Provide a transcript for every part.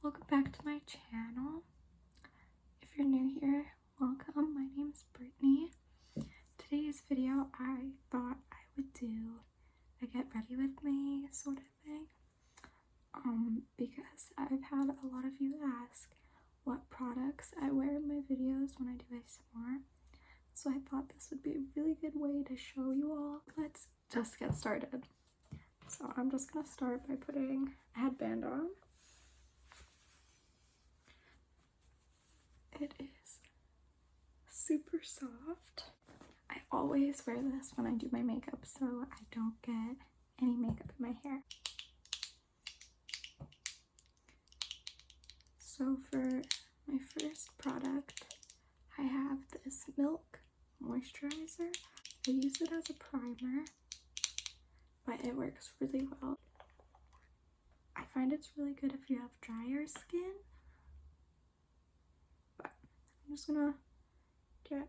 Welcome back to my channel. If you're new here, welcome. My name is Brittany. Today's video I thought I would do a get ready with me sort of thing. Because I've had a lot of you ask what products I wear in my videos when I do ASMR. So I thought this would be a really good way to show you all. Let's just get started. So I'm just gonna start by putting a headband on. It is super soft. I always wear this when I do my makeup so I don't get any makeup in my hair. So for my first product, I have this Milk moisturizer. I use it as a primer, but it works really well. I find it's really good if you have drier skin. But I'm just gonna get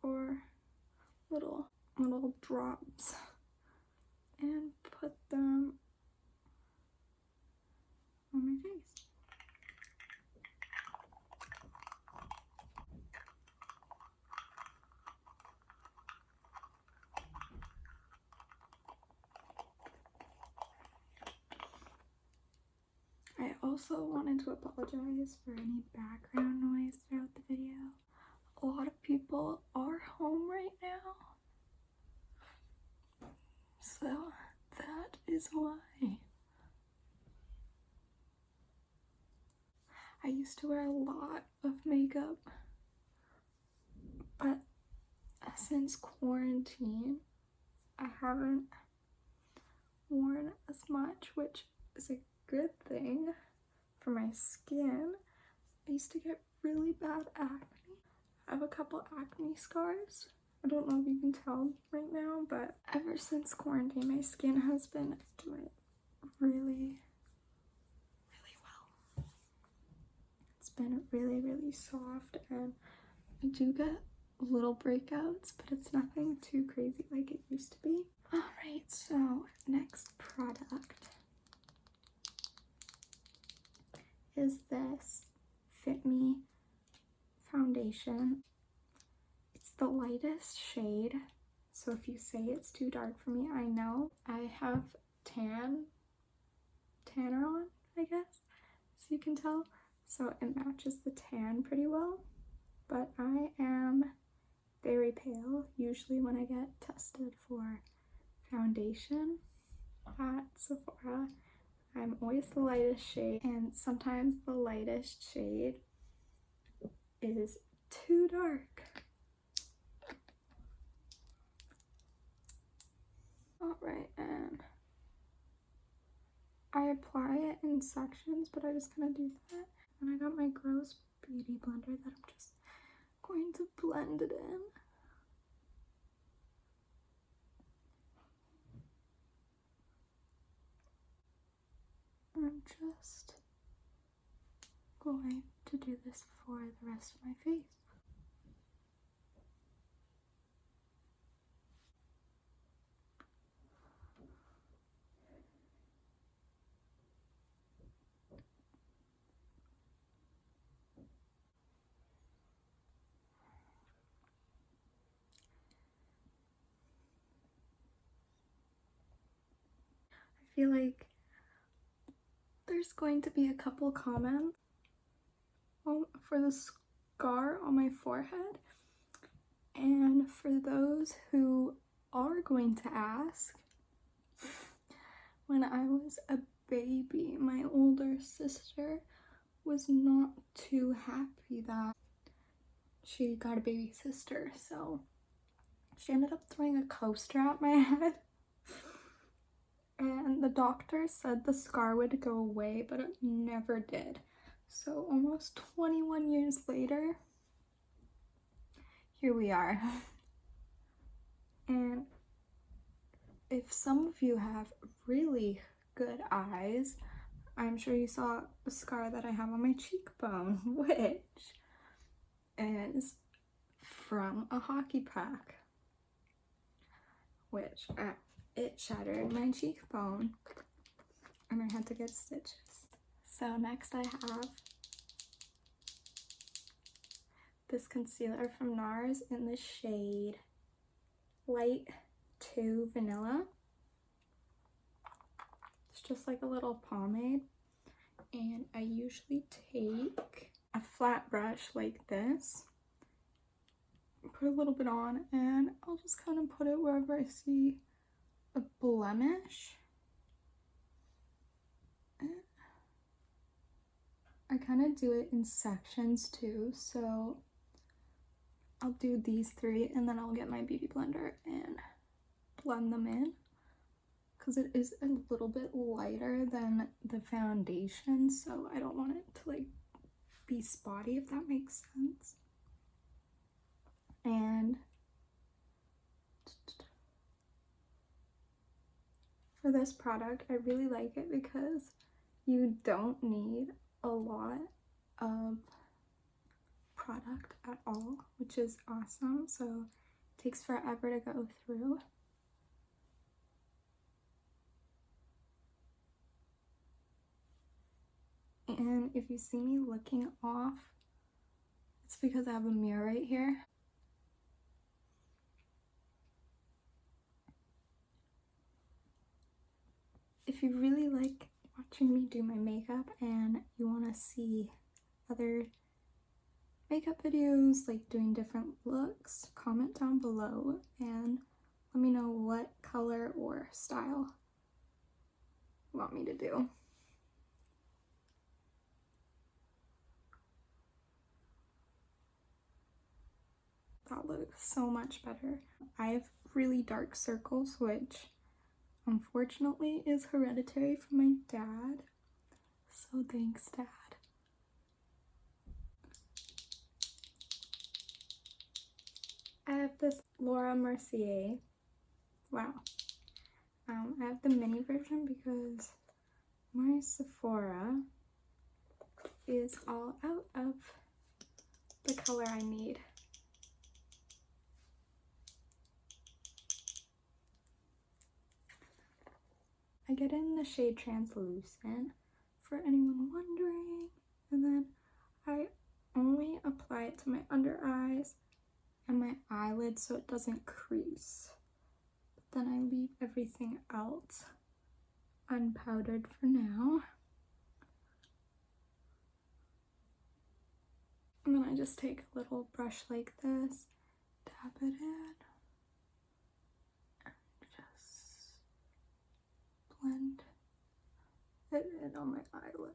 4 little drops and put them on my face. I also wanted to apologize for any background noise throughout the video. A lot of people are home right now, so that is why. I used to wear a lot of makeup, but since quarantine, I haven't worn as much, which is a good thing for my skin. I used to get really bad acne. I have a couple acne scars. I don't know if you can tell right now, but ever since quarantine, my skin has been doing really well. It's been really soft, and I do get little breakouts, but it's nothing too crazy like it used to be. Alright, so next product is this Fit Me foundation. It's the lightest shade, so if you say it's too dark for me, I know. I have tanner on, I guess, so you can tell. So it matches the tan pretty well, but I am very pale usually when I get tested for foundation at Sephora. I'm always the lightest shade, and sometimes the lightest shade is too dark. Alright, and I apply it in sections, but I'm just gonna do that. And I got my Gross Beauty blender that I'm just going to blend it in. I'm just going to do this for the rest of my face. I feel like there's going to be a couple comments for the scar on my forehead, and for those who are going to ask, when I was a baby, my older sister was not too happy that she got a baby sister, so she ended up throwing a coaster at my head. And the doctor said the scar would go away, but it never did. So almost 21 years later, here we are. And if some of you have really good eyes, I'm sure you saw the scar that I have on my cheekbone, which is from a hockey puck, which it shattered my cheekbone and I had to get stitches. So next I have this concealer from NARS in the shade Light 2 Vanilla. It's just like a little pomade, and I usually take a flat brush like this, put a little bit on, and I'll just kind of put it wherever I see a blemish. I kind of do it in sections too, so I'll do these three and then I'll get my beauty blender and blend them in, because it is a little bit lighter than the foundation, so I don't want it to like be spotty, if that makes sense. And for this product, I really like it because you don't need a lot of product at all, which is awesome. So it takes forever to go through. And if you see me looking off, it's because I have a mirror right here. If you really like watching me do my makeup and you want to see other makeup videos, like doing different looks, comment down below and let me know what color or style you want me to do. That looks so much better. I have really dark circles, which unfortunately is hereditary from my dad. So thanks, Dad. I have this Laura Mercier. Wow. I have the mini version because my Sephora is all out of the color I need. I get in the shade Translucent, for anyone wondering, and then I only apply it to my under eyes and my eyelids so it doesn't crease. But then I leave everything else unpowdered for now. And then I just take a little brush like this, dab it in, and just blend it in on my eyelid.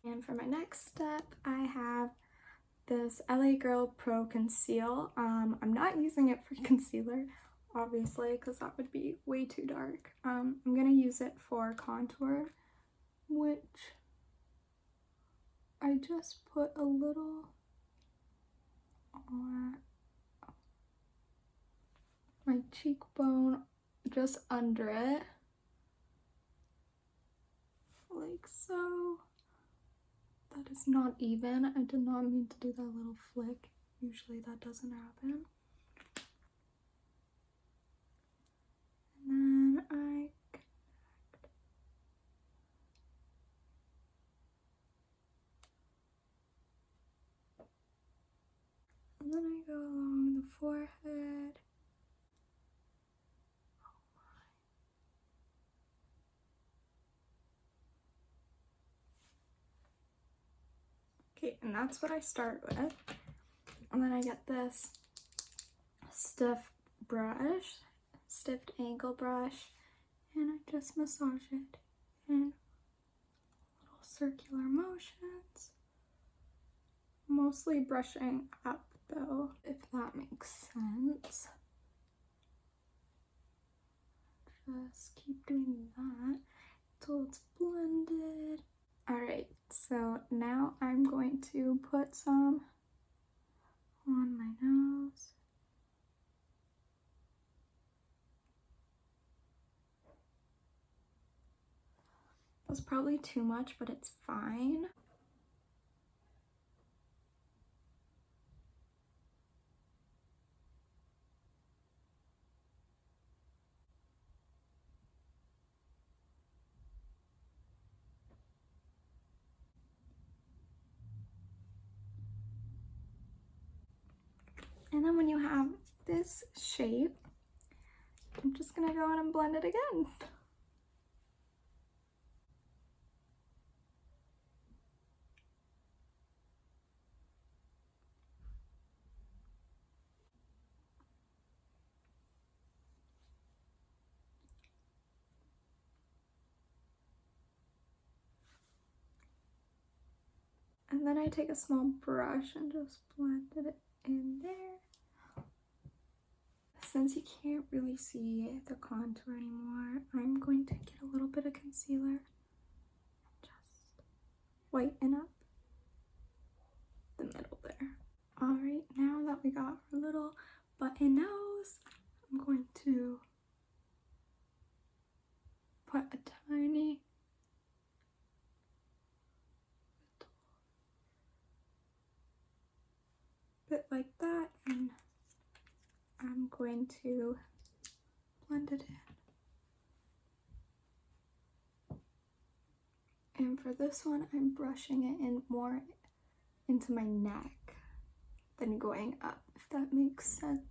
And for my next step, I have this LA Girl Pro Conceal. I'm not using it for concealer, obviously, because that would be way too dark. I'm gonna use it for contour, which I just put a little on my cheekbone, just under it, like so. That is not even. I did not mean to do that little flick. Usually that doesn't happen. And then I connect. And then I go along the forehead. Okay, and that's what I start with. And then I get this stiff angle brush, and I just massage it in little circular motions. Mostly brushing up though, if that makes sense. Just keep doing that until it's blended. Alright, so now I'm going to put some on my nose. That's probably too much, but it's fine. And then when you have this shape, I'm just gonna go in and blend it again. And then I take a small brush and just blend it in there. Since you can't really see the contour anymore, I'm going to get a little bit of concealer and just whiten up the middle there. Alright, now that we got our little button nose, I'm going to put a tiny bit like that, and I'm going to blend it in. And for this one, I'm brushing it in more into my neck than going up, if that makes sense.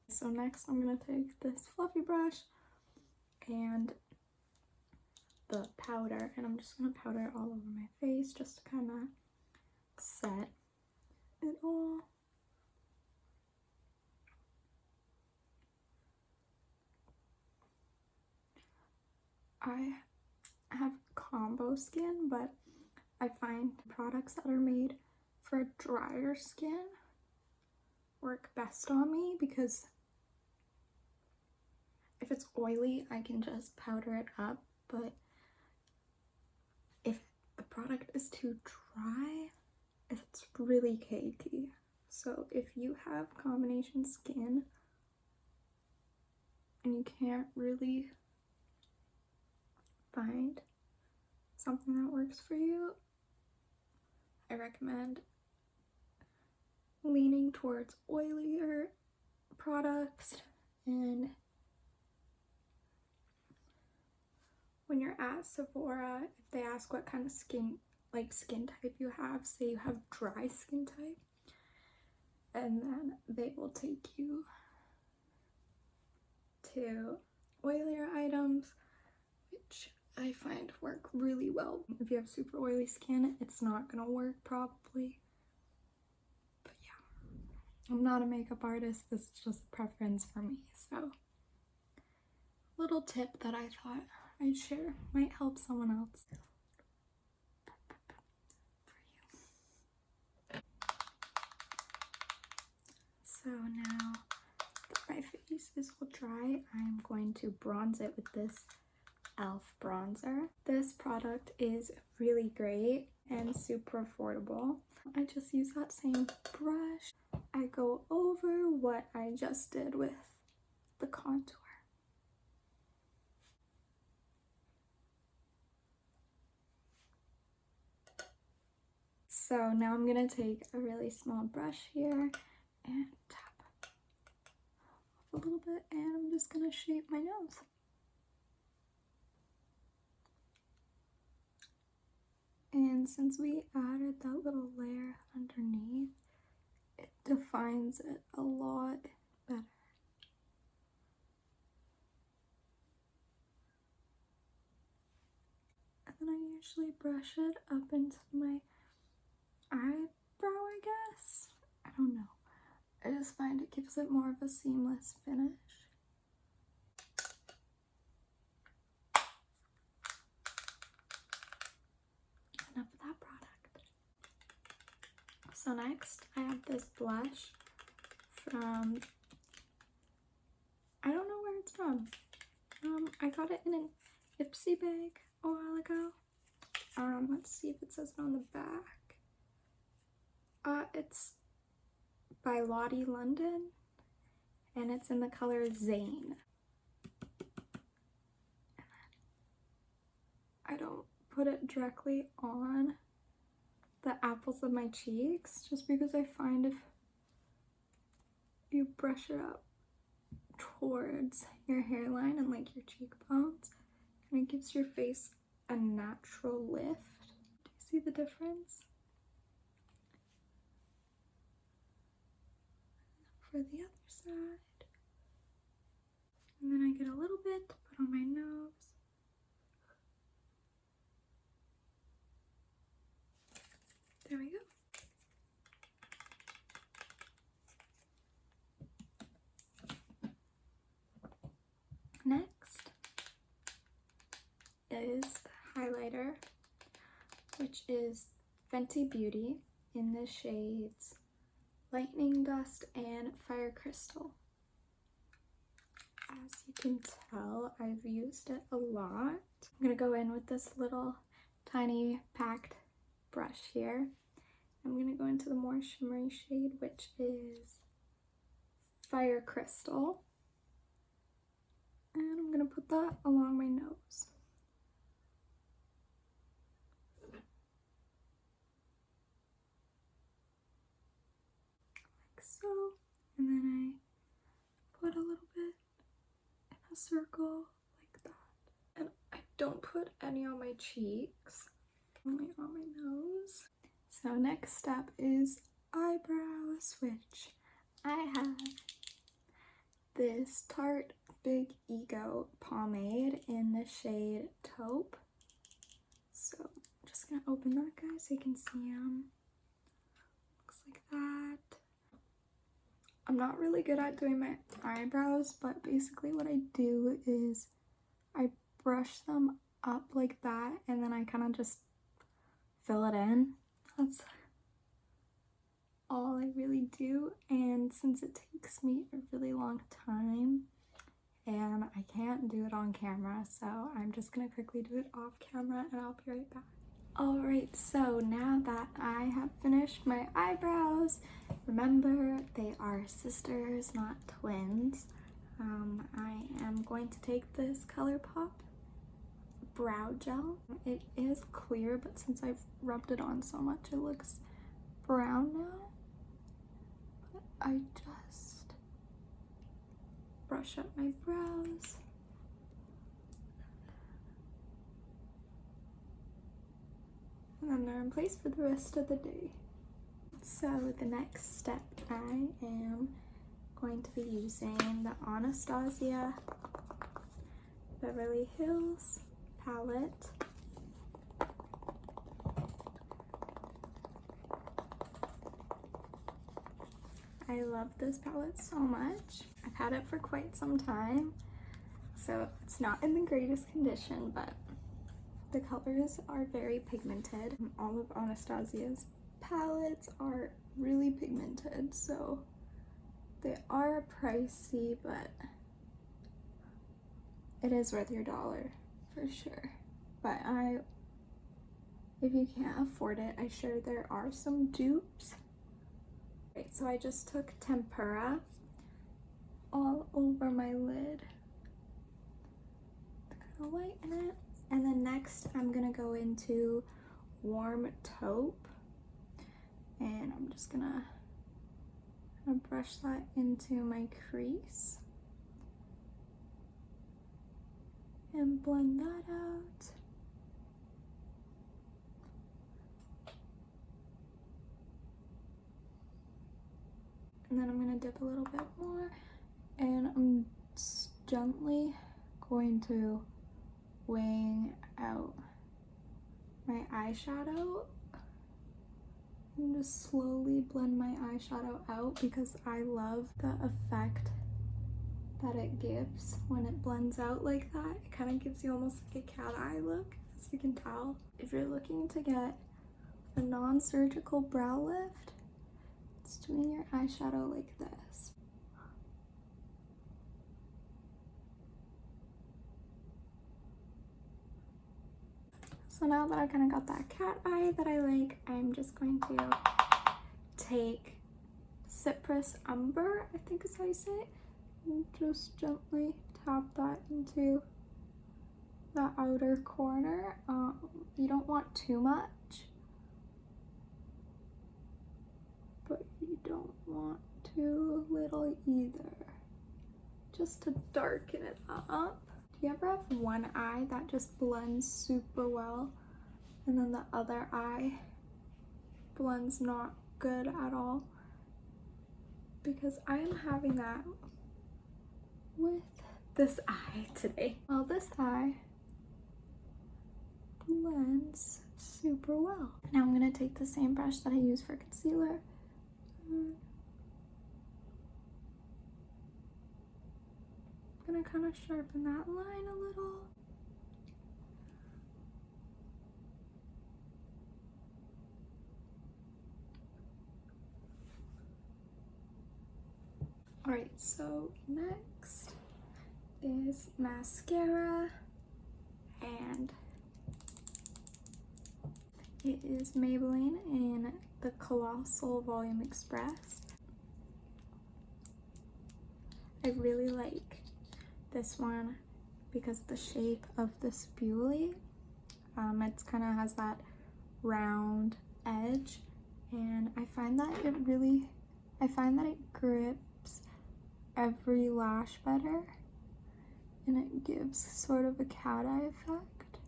So next I'm going to take this fluffy brush and the powder, and I'm just going to powder it all over my face just to kind of set it all. I have combo skin, but I find products that are made for drier skin work best on me, because if it's oily, I can just powder it up, but if the product is too dry, it's really cakey. So if you have combination skin and you can't really find something that works for you, I recommend leaning towards oilier products. And when you're at Sephora, if they ask what kind of skin type you have, say you have dry skin type, and then they will take you to oilier items, which I find work really well. If you have super oily skin, it's not gonna work probably. But yeah, I'm not a makeup artist, this is just a preference for me. So, little tip that I thought I'd share, might help someone else. So now that my face is all dry, I'm going to bronze it with this e.l.f. bronzer. This product is really great and super affordable. I just use that same brush. I go over what I just did with the contour. So now I'm gonna take a really small brush here and tap off a little bit, and I'm just gonna shape my nose. And since we added that little layer underneath, it defines it a lot better. And then I usually brush it up into my eyebrow, I guess. I don't know. I just find it gives it more of a seamless finish. Enough of that product. So next, I have this blush from, I don't know where it's from. I got it in an Ipsy bag a while ago. Let's see if it says it on the back. It's by Lottie London, and it's in the color Zane. put it directly on the apples of my cheeks, just because I find if you brush it up towards your hairline and like your cheekbones, and it gives your face a natural lift. Do you see the difference? For the other side. And then I get a little bit to put on my nose. There we go. Next is the highlighter, which is Fenty Beauty in the shades Lightning Dust and Fire Crystal. As you can tell, I've used it a lot. I'm gonna go in with this little tiny packed brush here. I'm gonna go into the more shimmery shade, which is Fire Crystal. And I'm gonna put that along my nose. Like so. And then I put a little bit in a circle like that. And I don't put any on my cheeks, only on my nose. So next step is eyebrows, which I have this Tarte Big Ego pomade in the shade Taupe. So I'm just gonna open that, guys, so you can see them. Looks like that. I'm not really good at doing my eyebrows, but basically what I do is I brush them up like that, and then I kind of just fill it in. That's all I really do, and since it takes me a really long time and I can't do it on camera, so I'm just gonna quickly do it off camera and I'll be right back. Alright, so now that I have finished my eyebrows, remember they are sisters, not twins. I am going to take this ColourPop brow gel. It is clear, but since I've rubbed it on so much, it looks brown now. But I just brush up my brows. And then they're in place for the rest of the day. So the next step, I am going to be using the Anastasia Beverly Hills palette. I love this palette so much. I've had it for quite some time, so it's not in the greatest condition, but the colors are very pigmented. All of Anastasia's palettes are really pigmented, so they are pricey, but it is worth your dollar for sure. But if you can't afford it, I sure there are some dupes. Right, so I just took Tempera all over my lid to kind of lighten it. And then next I'm gonna go into Warm Taupe, and I'm just gonna brush that into my crease and blend that out. And then I'm gonna dip a little bit more, and I'm gently going to wing out my eyeshadow and just slowly blend my eyeshadow out, because I love the effect that it gives when it blends out like that. It kind of gives you almost like a cat eye look, as you can tell. If you're looking to get a non-surgical brow lift, it's doing your eyeshadow like this. So now that I kind of got that cat eye that I like, I'm just going to take Citrus Umber, I think is how you say it, and just gently tap that into the outer corner. You don't want too much, but you don't want too little either. Just to darken it up. Do you ever have one eye that just blends super well and then the other eye blends not good at all? Because I am having that with this eye today. Well, this eye blends super well. Now I'm gonna take the same brush that I use for concealer. I'm gonna kind of sharpen that line a little. Alright, so next is mascara, and it is Maybelline in the Colossal Volume Express. I really like this one because the shape of the spoolie, it's kind of has that round edge, and I find that it grips every lash better, and it gives sort of a cat eye effect.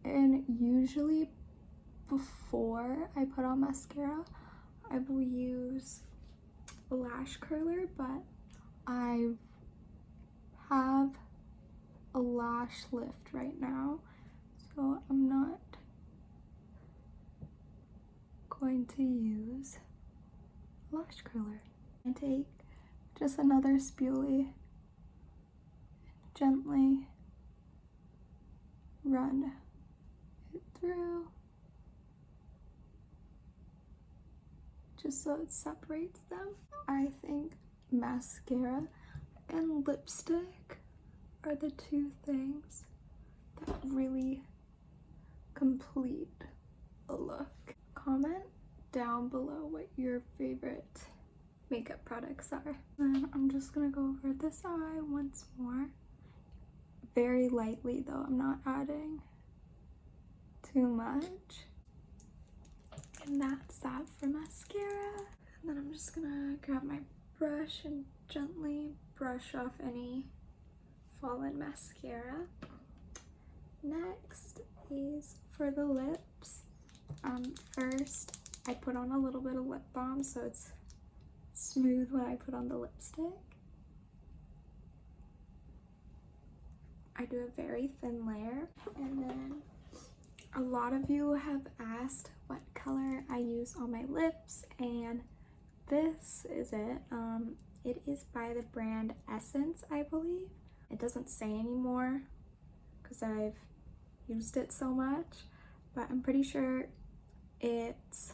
And usually before I put on mascara, I will use a lash curler, but I have a lash lift right now, so I'm not going to use lash curler. I take just another spoolie, gently run it through, just so it separates them. I think mascara and lipstick are the two things that really complete a look. Comment down below what your favorite makeup products are. And I'm just gonna go over this eye once more. Very lightly though, I'm not adding too much. And that's that for mascara. And then I'm just gonna grab my brush and gently brush off any fallen mascara. Next is for the lips. First I put on a little bit of lip balm so it's smooth when I put on the lipstick. I do a very thin layer, and then a lot of you have asked what color I use on my lips, and this is it. It is by the brand Essence, I believe. It doesn't say anymore because I've used it so much, but I'm pretty sure it's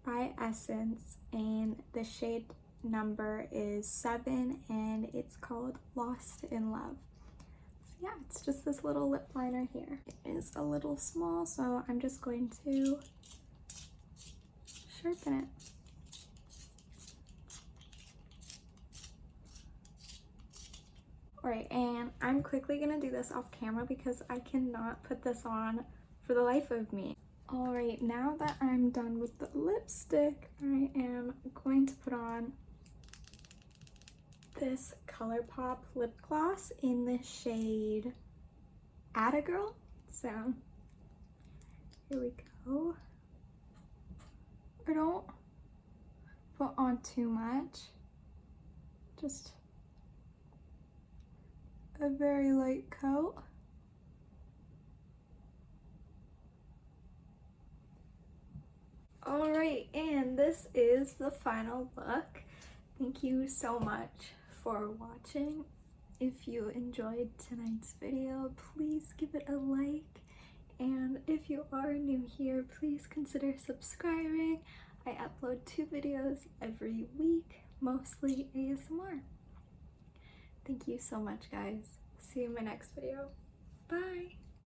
by Essence, and the shade number is 7, and it's called Lost in Love. So yeah, it's just this little lip liner here. It is a little small, so I'm just going to sharpen it. Alright, and I'm quickly gonna do this off camera because I cannot put this on for the life of me. Alright, now that I'm done with the lipstick, I am going to put on this ColourPop lip gloss in the shade Atta Girl. So, here we go. I don't put on too much, just a very light coat. Alright, and this is the final look. Thank you so much for watching. If you enjoyed tonight's video, please give it a like. And if you are new here, please consider subscribing. I upload 2 videos every week, mostly ASMR. Thank you so much, guys. See you in my next video. Bye!